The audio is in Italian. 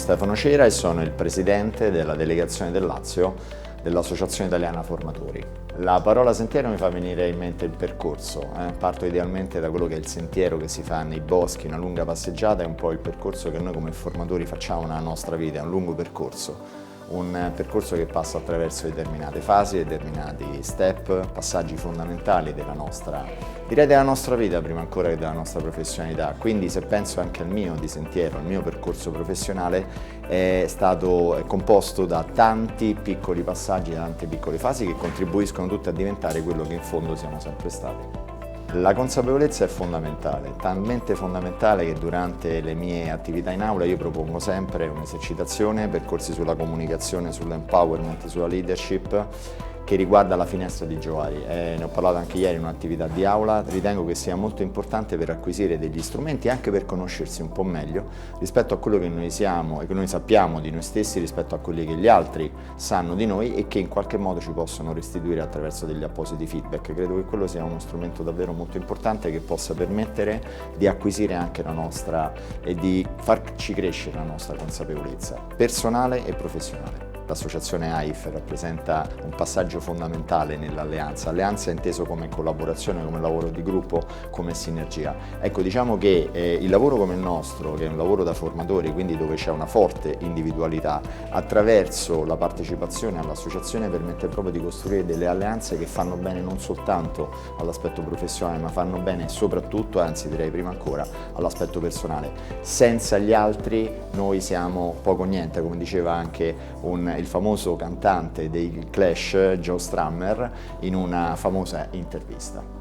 Stefano Cera e sono il presidente della delegazione del Lazio dell'Associazione Italiana Formatori. La parola sentiero mi fa venire in mente il percorso. Parto idealmente da quello che è il sentiero che si fa nei boschi, una lunga passeggiata, è un po' il percorso che noi come formatori facciamo nella nostra vita, è un lungo percorso. Un percorso che passa attraverso determinate fasi, determinati step, passaggi fondamentali della nostra vita prima ancora che della nostra professionalità. Quindi se penso anche al mio di sentiero, al mio percorso professionale, è composto da tanti piccoli passaggi, da tante piccole fasi che contribuiscono tutte a diventare quello che in fondo siamo sempre stati. La consapevolezza è fondamentale, talmente fondamentale che durante le mie attività in aula io propongo sempre un'esercitazione, percorsi sulla comunicazione, sull'empowerment, sulla leadership, che riguarda la finestra di Giovali. Ne ho parlato anche ieri in un'attività di aula, ritengo che sia molto importante per acquisire degli strumenti e anche per conoscersi un po' meglio rispetto a quello che noi siamo e che noi sappiamo di noi stessi rispetto a quelli che gli altri sanno di noi e che in qualche modo ci possono restituire attraverso degli appositi feedback. Credo che quello sia uno strumento davvero molto importante che possa permettere di acquisire anche la nostra e di farci crescere la nostra consapevolezza personale e professionale. L'associazione AIF rappresenta un passaggio fondamentale nell'alleanza. Alleanza è inteso come collaborazione, come lavoro di gruppo, come sinergia. Ecco, diciamo che il lavoro come il nostro, che è un lavoro da formatori, quindi dove c'è una forte individualità, attraverso la partecipazione all'associazione permette proprio di costruire delle alleanze che fanno bene non soltanto all'aspetto professionale, ma fanno bene soprattutto, anzi direi prima ancora, all'aspetto personale. Senza gli altri noi siamo poco o niente, come diceva anche il famoso cantante dei Clash, Joe Strummer, in una famosa intervista.